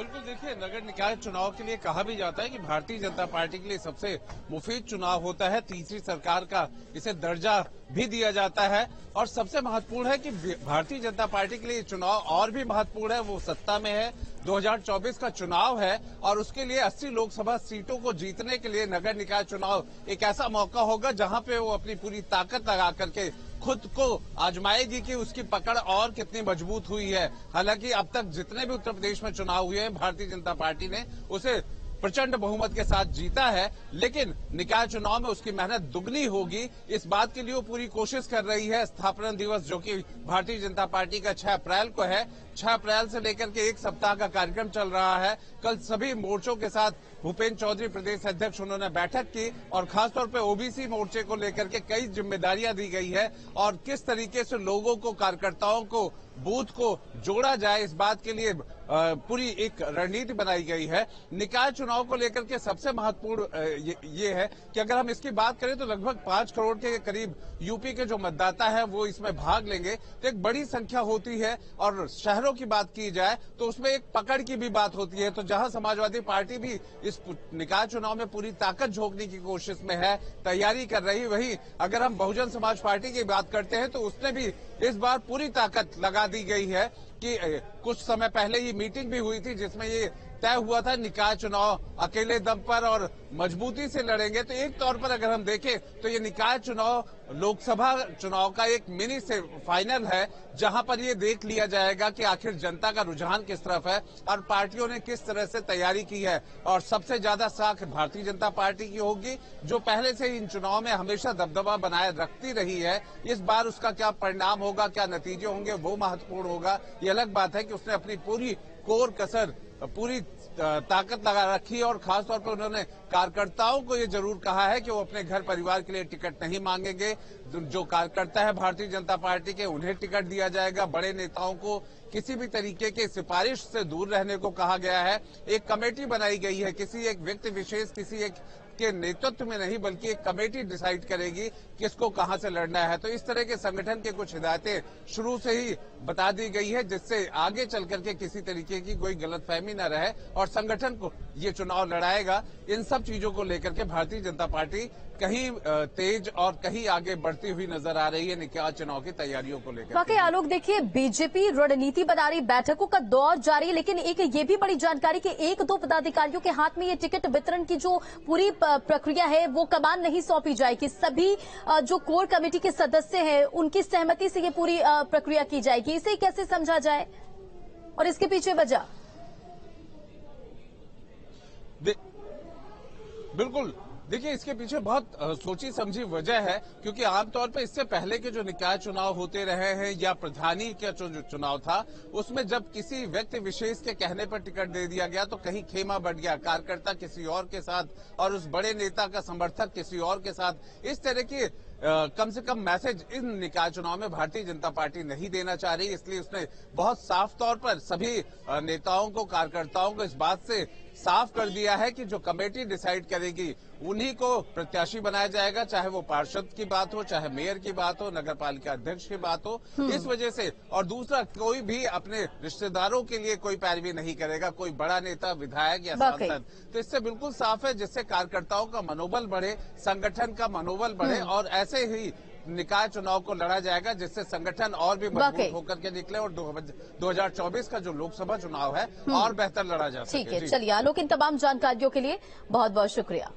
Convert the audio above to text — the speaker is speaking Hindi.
बिल्कुल, देखिए नगर निकाय चुनाव के लिए कहा भी जाता है कि भारतीय जनता पार्टी के लिए सबसे मुफीद चुनाव होता है। तीसरी सरकार का इसे दर्जा भी दिया जाता है और सबसे महत्वपूर्ण है कि भारतीय जनता पार्टी के लिए चुनाव और भी महत्वपूर्ण है। वो सत्ता में है, 2024 का चुनाव है और उसके लिए 80 लोकसभा सीटों को जीतने के लिए नगर निकाय चुनाव एक ऐसा मौका होगा जहां पे वो अपनी पूरी ताकत लगा करके खुद को आजमाएगी कि उसकी पकड़ और कितनी मजबूत हुई है। हालांकि अब तक जितने भी उत्तर प्रदेश में चुनाव हुए हैं, भारतीय जनता पार्टी ने उसे प्रचंड बहुमत के साथ जीता है, लेकिन निकाय चुनाव में उसकी मेहनत दुगनी होगी। इस बात के लिए वो पूरी कोशिश कर रही है। स्थापना दिवस जो कि भारतीय जनता पार्टी का 6 अप्रैल को है, 6 अप्रैल से लेकर के एक सप्ताह का कार्यक्रम चल रहा है। कल सभी मोर्चों के साथ भूपेन्द्र चौधरी प्रदेश अध्यक्ष उन्होंने बैठक की और खासतौर पर ओबीसी मोर्चे को लेकर के कई जिम्मेदारियां दी गई है और किस तरीके से लोगों को, कार्यकर्ताओं को, बूथ को जोड़ा जाए, इस बात के लिए पूरी एक रणनीति बनाई गई है। निकाय चुनाव को लेकर के सबसे महत्वपूर्ण ये है कि अगर हम इसकी बात करें तो लगभग 5 करोड़ के करीब यूपी के जो मतदाता है वो इसमें भाग लेंगे, तो एक बड़ी संख्या होती है। और शहरों की बात की जाए तो उसमें एक पकड़ की भी बात होती है। तो जहां समाजवादी पार्टी भी इस निकाय चुनाव में पूरी ताकत झोंकने की कोशिश में है, तैयारी कर रही, वहीं अगर हम बहुजन समाज पार्टी की बात करते हैं तो उसने भी इस बार पूरी ताकत लगा दी गई है कि कुछ समय पहले ये मीटिंग भी हुई थी जिसमें ये तय हुआ था निकाय चुनाव अकेले दम पर और मजबूती से लड़ेंगे। तो एक तौर पर अगर हम देखें तो ये निकाय चुनाव लोकसभा चुनाव का एक मिनी से फाइनल है, जहां पर ये देख लिया जाएगा कि आखिर जनता का रुझान किस तरफ है और पार्टियों ने किस तरह से तैयारी की है। और सबसे ज्यादा साख भारतीय जनता पार्टी की होगी, जो पहले से इन चुनाव में हमेशा दबदबा बनाए रखती रही है। इस बार उसका क्या परिणाम होगा, क्या नतीजे होंगे, वो महत्वपूर्ण होगा। ये अलग बात है कि उसने अपनी पूरी कोर कसर, पूरी ताकत लगा रखी और खासतौर पर उन्होंने कार्यकर्ताओं को ये जरूर कहा है कि वो अपने घर परिवार के लिए टिकट नहीं मांगेंगे। जो कार्यकर्ता है भारतीय जनता पार्टी के, उन्हें टिकट दिया जाएगा। बड़े नेताओं को किसी भी तरीके के सिफारिश से दूर रहने को कहा गया है। एक कमेटी बनाई गई है, किसी एक व्यक्ति विशेष, किसी एक के नेतृत्व में नहीं, बल्कि एक कमेटी डिसाइड करेगी किसको कहां से लड़ना है। तो इस तरह के संगठन के कुछ हिदायतें शुरू से ही बता दी गई है, जिससे आगे चल करके किसी तरीके की कोई गलतफहमी न रहे और संगठन को ये चुनाव लड़ाएगा। इन सब चीजों को लेकर के भारतीय जनता पार्टी कहीं तेज और कहीं आगे बढ़ती हुई नजर आ रही है निकाय चुनाव की तैयारियों को लेकर। वाकई आलोक, देखिए बीजेपी रणनीति बना रही, बैठकों का दौर जारी है, लेकिन एक ये भी बड़ी जानकारी कि 1-2 पदाधिकारियों के हाथ में ये टिकट वितरण की जो पूरी प्रक्रिया है वो कमान नहीं सौंपी जाएगी। सभी जो कोर कमेटी के सदस्य हैं उनकी सहमति से ये पूरी प्रक्रिया की जाएगी। इसे कैसे समझा जाए और इसके पीछे वजह? बिल्कुल, देखिए इसके पीछे बहुत सोची समझी वजह है, क्योंकि आमतौर पर इससे पहले के जो निकाय चुनाव होते रहे हैं या प्रधानी का जो चुनाव था, उसमें जब किसी व्यक्ति विशेष के कहने पर टिकट दे दिया गया तो कहीं खेमा बढ़ गया, कार्यकर्ता किसी और के साथ और उस बड़े नेता का समर्थक किसी और के साथ। इस तरह की कम से कम मैसेज इन निकाय चुनाव में भारतीय जनता पार्टी नहीं देना चाह रही, इसलिए उसने बहुत साफ तौर पर सभी नेताओं को, कार्यकर्ताओं को इस बात से साफ कर दिया है कि जो कमेटी डिसाइड करेगी उन्हीं को प्रत्याशी बनाया जाएगा, चाहे वो पार्षद की बात हो, चाहे मेयर की बात हो, नगर पालिका अध्यक्ष की बात हो। इस वजह से, और दूसरा, कोई भी अपने रिश्तेदारों के लिए कोई पैरवी नहीं करेगा, कोई बड़ा नेता, विधायक या सांसद। तो इससे बिल्कुल साफ है, जिससे कार्यकर्ताओं का मनोबल बढ़े, संगठन का मनोबल बढ़े और ऐसे ही निकाय चुनाव को लड़ा जाएगा जिससे संगठन और भी मजबूत होकर के निकले और 2024 का जो लोकसभा चुनाव है और बेहतर लड़ा जा सके। ठीक है, चलिए आलोक, इन तमाम जानकारियों के लिए बहुत बहुत शुक्रिया।